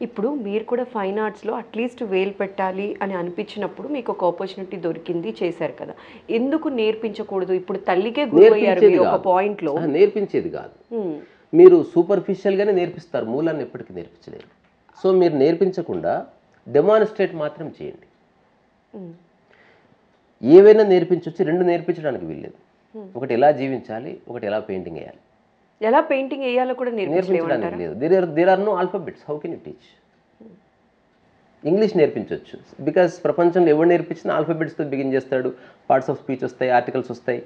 ఇప్పుడు మీరు కూడా ఫైన్ ఆర్ట్స్లో అట్లీస్ట్ వేలు పెట్టాలి అని అనిపించినప్పుడు మీకు ఒక ఆపర్చునిటీ దొరికింది, చేశారు కదా. ఎందుకు నేర్పించకూడదు? ఇప్పుడు తల్లికే గురయ్యారు మీరు ఒక పాయింట్లో. నేర్పించేది కాదు, మీరు సూపర్ఫిషియల్గానే నేర్పిస్తారు, మూలాన్ని ఎప్పటికీ నేర్పించలేరు. సో మీరు నేర్పించకుండా డెమాన్స్ట్రేట్ మాత్రం చేయండి. ఏవైనా నేర్పించవచ్చు, రెండు నేర్పించడానికి వీల్లేదు. ఒకటి ఎలా జీవించాలి, ఒకటి ఎలా పెయింటింగ్ వేయాలి. ఎలా పెయింటింగ్ వేయాలో కూడా నేర్పించడానికి లేదు. There are no alphabets, how can you teach? English నేర్పించవచ్చు, బికాస్ ప్రపంచంలో ఎవరు నేర్పించినా ఆల్ఫాబెట్స్తో బిగిన్ చేస్తాడు. పార్ట్స్ ఆఫ్ స్పీచ్ వస్తాయి, ఆర్టికల్స్ వస్తాయి,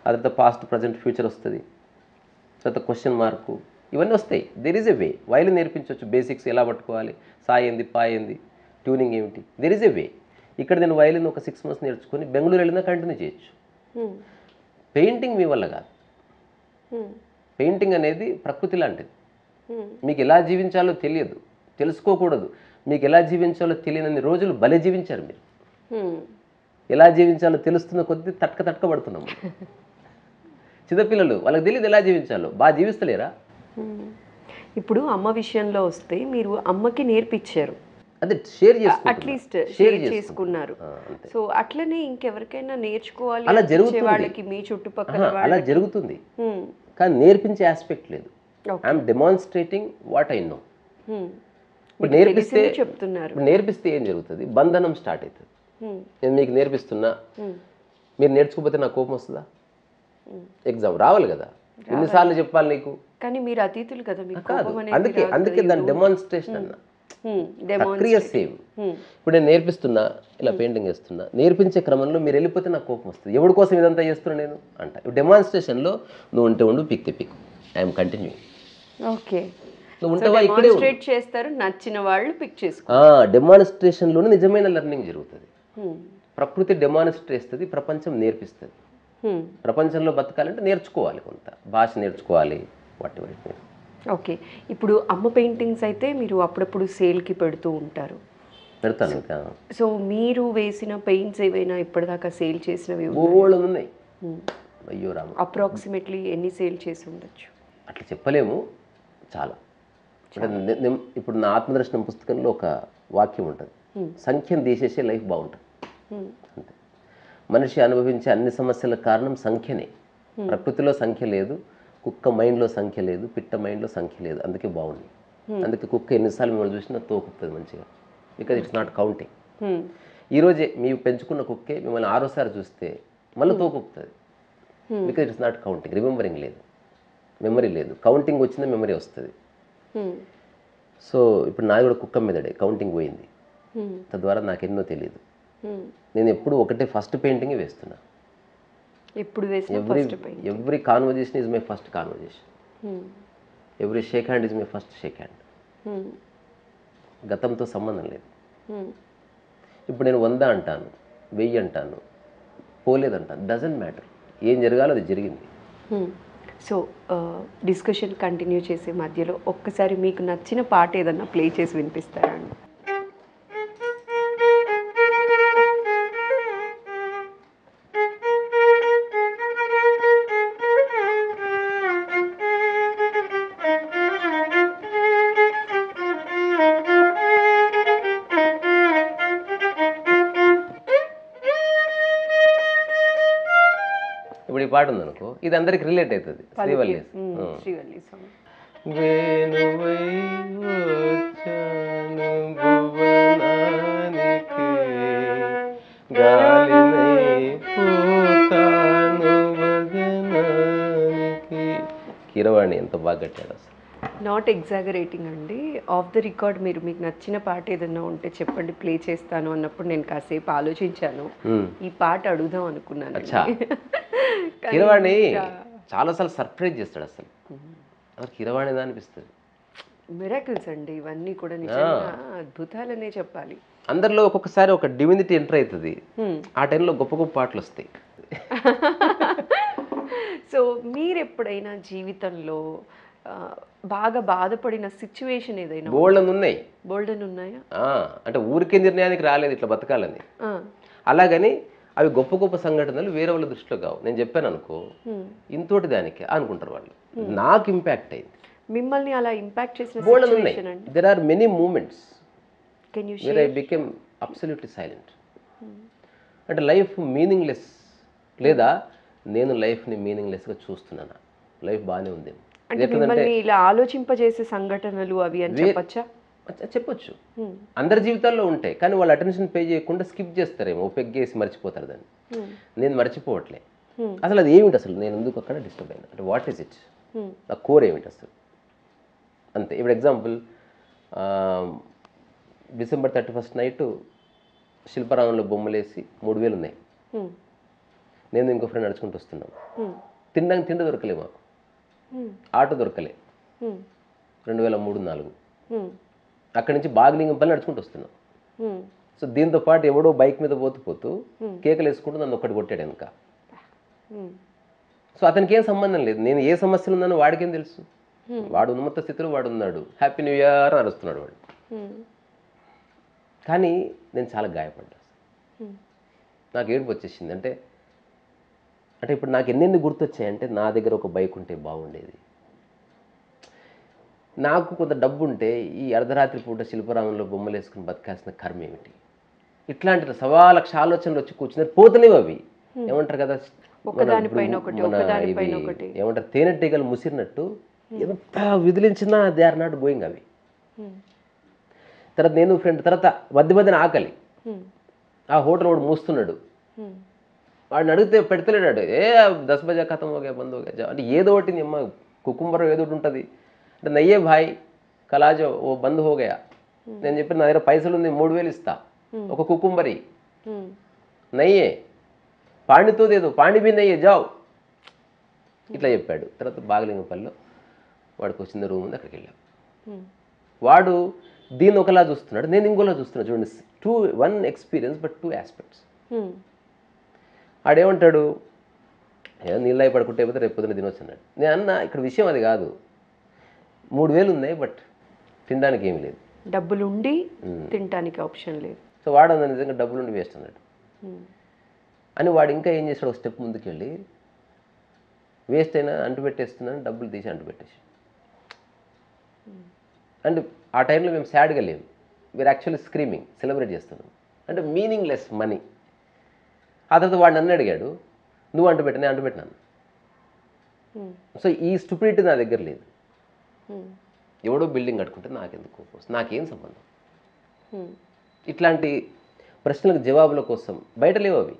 ఆ తర్వాత పాస్ట్ ప్రజెంట్ ఫ్యూచర్ వస్తుంది, తర్వాత క్వశ్చన్ మార్కు, ఇవన్నీ వస్తాయి. There is a way. Violin నేర్పించవచ్చు, బేసిక్స్ ఎలా పట్టుకోవాలి, సా ఏంది, పా ఏంది, ట్యూనింగ్ ఏమిటి, దెర్ ఈజ్ ఎ వే. ఇక్కడ నేను వైలిన్ ఒక 6 months నేర్చుకొని బెంగళూరు వెళ్ళినా కంటిన్యూ చేయొచ్చు. పెయింటింగ్ మీ వల్ల కాదు. పెయింటింగ్ అనేది ప్రకృతి లాంటిది. మీకు ఎలా జీవించాలో తెలియదు, తెలుసుకోకూడదు. మీకు ఎలా జీవించాలో తెలియనన్ని రోజులు భలే జీవించారు మీరు. ఎలా జీవించాలో తెలుస్తున్న కొద్దీ తట్టకబడుతున్నాము. చిన్నపిల్లలు వాళ్ళకి తెలియదు ఎలా జీవించాలో, బాగా జీవిస్తలేరా? ఇప్పుడు అమ్మ విషయంలో వస్తే మీరు అమ్మకి నేర్పించారు, అదే షేర్ అట్లీస్ట్ షేర్ చేసుకున్నారు. సో అట్లనే ఇంకెవరికైనా నేర్చుకోవాలి అలా జరుగుతుంది వాళ్ళకి, మీ చుట్టుపక్కల అలా జరుగుతుంది, కానీ నేర్పించే ఆస్పెక్ట్ లేదు. I'm demonstrating what I know. ఇప్పుడు నేర్పిస్తే ఏం జరుగుతుంది? బంధనం స్టార్ట్ అవుతుంది. నేను మీకు నేర్పిస్తున్నా, మీరు నేర్చుకోకపోతే నాకు కోపం వస్తుందా? ఎగ్జామ్ రావాలి కదా, ఎన్నిసార్లు చెప్పాలి నీకు? కానీ మీరు అతీతులు కదా, అందుకే దాని డెమాన్స్ట్రేషన్ అన్న ప్రక్రియ సేమ్. ఇప్పుడు నేను నేర్పిస్తున్నా, ఇలా పెయింటింగ్ వేస్తున్నా, నేర్పించే క్రమంలో మీరు వెళ్ళిపోతే నాకు కోపం వస్తుంది. ఎవరి కోసం ఇదంతా చేస్తున్నా నేను అంట. డెమాన్స్ట్రేషన్లో నువ్వు ఉంటే ఉండు, పిక్ ఐఎమ్ కంటిన్యూ. ఓకే, నువ్వు ఉంటావా ఇక్కడే చేస్తారు, నచ్చిన వాళ్ళు పిక్ చేసుకో. డెమాన్స్ట్రేషన్లోనే నిజమైన లెర్నింగ్ జరుగుతుంది. ప్రకృతి డెమాన్స్ట్రేట్ చేస్తుంది, ప్రపంచం నేర్పిస్తుంది. ప్రపంచంలో బతకాలంటే నేర్చుకోవాలి, కొంత భాష నేర్చుకోవాలి, వాటి. ఓకే, ఇప్పుడు అమ్మ పెయింటింగ్స్ అయితే మీరు అప్పుడప్పుడు సేల్కి పెడుతూ ఉంటారు. పెడతాను ఇంకా. సో మీరు వేసిన పెయింట్స్ ఏవైనా ఇప్పటిదాకా సేల్ చేసినవి ఉన్నాయి? అయ్యో రామ, అప్రాక్సిమేట్లీ ఎన్ని సేల్ చేసి ఉండొచ్చు? అట్లా చెప్పలేము, చాలా. ఇప్పుడు నా ఆత్మదర్శనం పుస్తకంలో ఒక వాక్యం ఉంటుంది, సంఖ్యను తీసేసే లైఫ్ బాగుంటుంది. అంతే. మనిషి అనుభవించే అన్ని సమస్యల కారణం సంఖ్యనే. ప్రకృతిలో సంఖ్య లేదు, కుక్క మైండ్లో సంఖ్య లేదు, పిట్ట మైండ్లో సంఖ్య లేదు, అందుకే బాగుంది. అందుకే కుక్క ఎన్నిసార్లు మిమ్మల్ని చూసినా తోకుతుంది మంచిగా, బికాజ్ ఇట్స్ నాట్ కౌంటింగ్. ఈరోజే మీరు పెంచుకున్న కుక్కే మిమ్మల్ని 6వసారి చూస్తే మళ్ళీ తోకుతుంది, because it's not counting. Remembering లేదు, మెమరీ లేదు. కౌంటింగ్ వచ్చిందా మెమరీ వస్తుంది. సో ఇప్పుడు నాది కూడా కుక్క మీదడే కౌంటింగ్ పోయింది, తద్వారా నాకు ఎన్నో తెలియదు. నేను ఎప్పుడు ఒకటే ఫస్ట్ పెయింటింగ్ వేస్తున్నా. Every conversation is my first conversation, every shake hand is my first shake hand. గతంతో సంబంధం లేదు. ఇప్పుడు నేను 100 అంటాను, 1000 అంటాను, పోలేదంటాను, డజంట్ మ్యాటర్. ఏం జరగాలో అది జరిగింది. సో డిస్కషన్ కంటిన్యూ చేసే మధ్యలో ఒక్కసారి మీకు నచ్చిన పాట ఏదన్నా ప్లే చేసి వినిపిస్తారా అండి? ఇప్పుడు ఈ పాట ఉందనుకో, ఇది అందరికి రిలేట్ అవుతుంది. శ్రీవల్లి సాంగ్. వేణువై వచ్చాను భువనానికి, గాలినై పోతాను వదనానికి. కీరవాణి ఎంత బాగా కట్టాడు అసలు. నాట్ ఎగ్జాగరేటింగ్ అండి, ఆఫ్ ద రికార్డ్ మీరు మీకు నచ్చిన పాట ఏదన్నా ఉంటే చెప్పండి, ప్లే చేస్తాను అన్నప్పుడు నేను కాసేపు ఆలోచించాను, ఈ పాట అడుగుదాం అనుకున్నాను. కీరవాణి చాలాసార్లు సర్ప్రైజ్ చేస్తాడు అసలు. కీరవాణి అనిపిస్తుంది. మిరాకిల్స్ అండి ఇవన్నీ కూడా, నిజంగా అద్భుతాలనే చెప్పాలి. అందరిలో ఒక్కొక్కసారి ఒక డివినిటీ ఎంటర్ అవుతుంది, ఆ టైంలో గొప్ప గొప్ప పాటలు వస్తాయి. సో మీరు ఎప్పుడైనా జీవితంలో బాగా బాధపడిన సిచ్యువేషన్ ఏదైనా? బోల్డన్ ఉన్నాయా? అంటే ఊరికే నిర్ణయానికి రాలేదు ఇట్లా బతకాలని, అలాగని అవి గొప్ప గొప్ప సంఘటనలు వేరే వాళ్ళ దృష్టిలో కావు. నేను చెప్పాను అనుకో, ఇంతోటి దానికి అనుకుంటారు వాళ్ళు. నాకు ఇంపాక్ట్ అయింది. మిమ్మల్ని అలా ఇంపాక్ట్ చేసిన బోల్డ్ ఉన్నాయి. సిచ్యువేషన్ అండి? There are many moments can you where I become absolutely silent. అంటే లైఫ్ మీనింగ్లెస్ లేదా నేను లైఫ్ని మీనింగ్లెస్గా చూస్తున్నాను, లైఫ్ బాగానే ఉంది అంటే మిమ్మల్ని ఇలా ఆలోచింపజేసే సంఘటనలు అవి అని చెప్పచ్చా? చెప్పొచ్చు. అందరి జీవితాల్లో ఉంటాయి, కానీ వాళ్ళు అటెన్షన్ పే చేయకుండా స్కిప్ చేస్తారేమో, పెగ్గేసి మర్చిపోతారు దాన్ని. నేను మర్చిపోవట్లే. అసలు అది ఏమిటి, అసలు నేను ఎందుకు అక్కడ డిస్టర్బ్ అయినా అంటే వాట్ ఈస్ ఇట్, నా కోర్ ఏమిటి అసలు, అంతే. ఇప్పుడు ఎగ్జాంపుల్, December 31st నైట్ శిల్పారామంలో బొమ్మలేసి 3,000 ఉన్నాయి. నేను ఇంకో ఫ్రెండ్ నడుచుకుంటూ వస్తున్నాం. తినడానికి తిండి దొరకలే మాకు, ఆటో దొరకలే. 2003-04 అక్కడి నుంచి బాగలింగంపల్లి నడుచుకుంటూ వస్తున్నాం. సో దీంతో పాటు ఎవడో బైక్ మీద పోతూ కేకలు వేసుకుంటూ నన్ను ఒక్కటి కొట్టాడు వెనక. సో అతనికి ఏం సంబంధం లేదు, నేను ఏ సమస్యలు ఉన్నానో వాడికేం తెలుసు. వాడు ఉన్నత స్థితిలో వాడు ఉన్నాడు, హ్యాపీ న్యూ ఇయర్ అని అరుస్తున్నాడు వాడు. కానీ నేను చాలా గాయపడ్డా, నాకు ఏడుపు వచ్చేసింది. అంటే ఇప్పుడు నాకు ఎన్నెన్ని గుర్తొచ్చాయంటే, నా దగ్గర ఒక బైక్ ఉంటే బాగుండేది, నాకు కొంత డబ్బు ఉంటే ఈ అర్ధరాత్రి పూట శిల్పరామంలో బొమ్మలు వేసుకుని బతకాల్సిన కర్మ ఏమిటి. ఇట్లాంటి 1,00,000 ఆలోచనలు వచ్చి కూర్చున్నారు, పోతలేవు అవి. ఏమంటారు కదా, ఏమంటారు, తేనెటీగలు ముసిరినట్టు ఎంత విదిలించినా దే ఆర్ నాట్ గోయింగ్ అవి. తర్వాత నేను ఫ్రెండ్, తర్వాత మధ్యన ఆకలి, ఆ హోటల్ వాడు మూస్తున్నాడు, వాడిని అడిగితే పెడతలేడాడు. 10 బజే ఖతం హోగా బంద్ హోగా అంటే ఏదో ఒకటి అమ్మ కుకుంబరం ఏదో ఒకటి ఉంటుంది అంటే, నయ్యే భాయ్ కలాజో ఓ బంద్ హోగా. నేను చెప్పిన నా దగ్గర పైసలు ఉంది, 3,000 ఇస్తా, ఒక కుకుంబరి నయ్యే పాండితో దేదో పాండి బి నయ్యే జావ్, ఇట్లా చెప్పాడు. తర్వాత బాగలింగపల్లిలో వాడికి వచ్చిన రూమ్ ఉంది, అక్కడికి వెళ్ళాం. వాడు దీన్ని ఒకలా చూస్తున్నాడు, నేను ఇంకోలా చూస్తున్నాడు. చూడండి, 1 ఎక్స్పీరియన్స్ బట్ 2 ఆస్పెక్ట్స్. ఆడేమంటాడు, నీళ్ళు అయి పడుకుంటే అయిపోతే రేపు పొద్దున తినొచ్చు అన్నాడు. నేను అన్న, ఇక్కడ విషయం అది కాదు, 3,000 ఉన్నాయి బట్ తినడానికి ఏమి లేదు, డబ్బులు ఉండి తినడానికి ఆప్షన్ లేదు. సో వాడు అన్న నిజంగా డబ్బులుండి వేస్ట్ అన్నాడు అని. వాడు ఇంకా ఏం చేశాడు, ఒక స్టెప్ ముందుకు వెళ్ళి వేస్ట్ అయినా అంటు పెట్టేస్తున్నాను, డబ్బులు తీసి అంటు పెట్టేసి. అండ్ ఆ టైంలో మేము సాడ్గా లేము, వీఆర్ యాక్చువల్లీ స్క్రీమింగ్, సెలబ్రేట్ చేస్తున్నాం. అంటే మీనింగ్లెస్ మనీ. ఆ తర్వాత వాడు నన్ను అడిగాడు, నువ్వు అంటు పెట్టినా, అంటు పెట్టినాను. సో ఈ స్టూపిడిటీ నా దగ్గర లేదు. ఎవడో బిల్డింగ్ కట్టుకుంటే నాకెందుకు కోపం, నాకేం సంబంధం. ఇట్లాంటి ప్రశ్నలకు జవాబుల కోసం బయట లేవు అవి.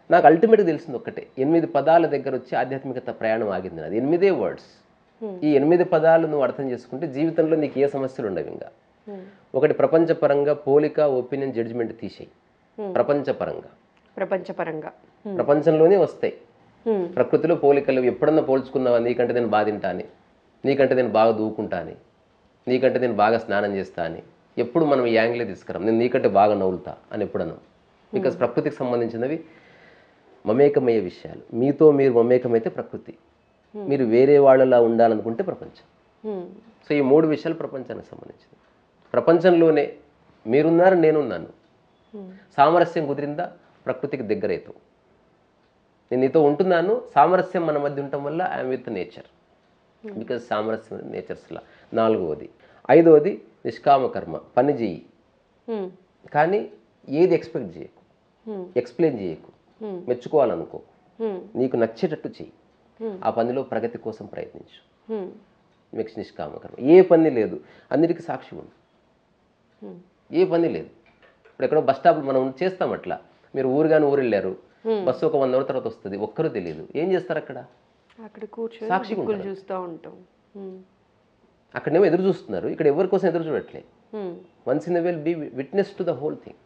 నాకు అల్టిమేట్గా తెలిసింది ఒక్కటే, 8 పదాల దగ్గర వచ్చి ఆధ్యాత్మికత ప్రయాణం ఆగింది. అది 8 వర్డ్స్. ఈ 8 పదాలు నువ్వు అర్థం చేసుకుంటే జీవితంలో నీకు ఏ సమస్యలు ఉండవు. ఇంకా ఒకటి, ప్రపంచపరంగా పోలిక, ఒపీనియన్, జడ్జిమెంట్ తీసేయి. ప్రపంచపరంగా ప్రపంచంలోనే వస్తాయి. ప్రకృతిలో పోలికలు ఎప్పుడన్నా పోల్చుకున్నావా, నీకంటే నేను బాగా తింటా అని, నీకంటే నేను బాగా దూకుంటా అని, నీకంటే నేను బాగా స్నానం చేస్తా అని ఎప్పుడు మనం ఈ యాంగిలే తీసుకురాం. నేను నీకంటే బాగా నవ్వులుతా అని ఎప్పుడన్నా. బికాస్ ప్రకృతికి సంబంధించినవి మమేకమయ్యే విషయాలు. మీతో మీరు మమేకమైతే ప్రకృతి, మీరు వేరే వాళ్ళలా ఉండాలనుకుంటే ప్రపంచం. సో ఈ 3 విషయాలు ప్రపంచానికి సంబంధించినవి. ప్రపంచంలోనే మీరున్నారు, నేనున్నాను. సామరస్యం కుదిరిందా ప్రకృతికి దగ్గరైతావు. నేను నీతో ఉంటున్నాను, సామరస్యం మన మధ్య ఉండటం వల్ల ఐఎమ్ విత్ నేచర్, బికాజ్ సామరస్యం నేచర్స్లా. 4వది. 5వది నిష్కామ కర్మ, పని చేయి కానీ ఏది ఎక్స్పెక్ట్ చేయకు, ఎక్స్ప్లెయిన్ చేయకు, మెచ్చుకోవాలనుకో, నీకు నచ్చేటట్టు చెయ్యి. ఆ పనిలో ప్రగతి కోసం ప్రయత్నించు. నెక్స్ట్ నిష్కామ కర్మ. ఏ పని లేదు, అన్నిటికీ సాక్షి ఉండు. ఏ పని లేదు. ఇప్పుడు ఎక్కడో బస్ స్టాప్లో మనం చేస్తాం అట్లా. మీరు ఊరు వెళ్ళారు, బస్సు ఒక 100 రోజుల తర్వాత వస్తుంది, ఒక్కరూ తెలియదు, ఏం చేస్తారు అక్కడ? సాక్షిగా చూస్తూ ఉంటాం. అక్కడేమో ఎదురు చూస్తున్నారు, ఇక్కడ ఎవరి కోసం ఎదురు చూడట్లే. Once in a will be witness to the whole thing.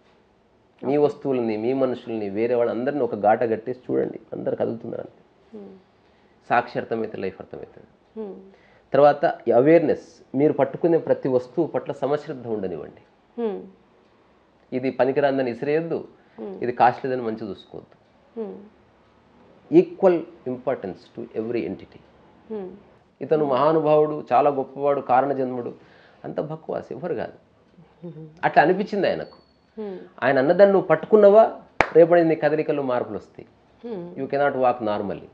మీ వస్తువులని, మీ మనుషుల్ని, వేరే వాళ్ళందరినీ ఒక గాట కట్టేసి చూడండి, అందరు కదులుతున్నారు అంతే. సాక్షి అర్థమైతే లైఫ్ అవుతుంది. తర్వాత అవేర్నెస్, మీరు పట్టుకునే ప్రతి వస్తువు పట్ల సమశ్రద్ధ ఉండనివ్వండి. ఇది పనికిరాందని ఇసిరేయద్దు, ఇది కాస్ట్లీదని మంచి చూసుకోవద్దు. Equal importance to every entity. ఇతను మహానుభావుడు, చాలా గొప్పవాడు, కారణజన్ముడు, అంత భక్వాస్ ఎవరు కాదు. అట్లా అనిపించింది ఆయనకు. ఆయన అన్నదాన్ని నువ్వు పట్టుకున్నావా, రేపటి నీ కదలికల్లో మార్పులు వస్తాయి. You cannot walk normally.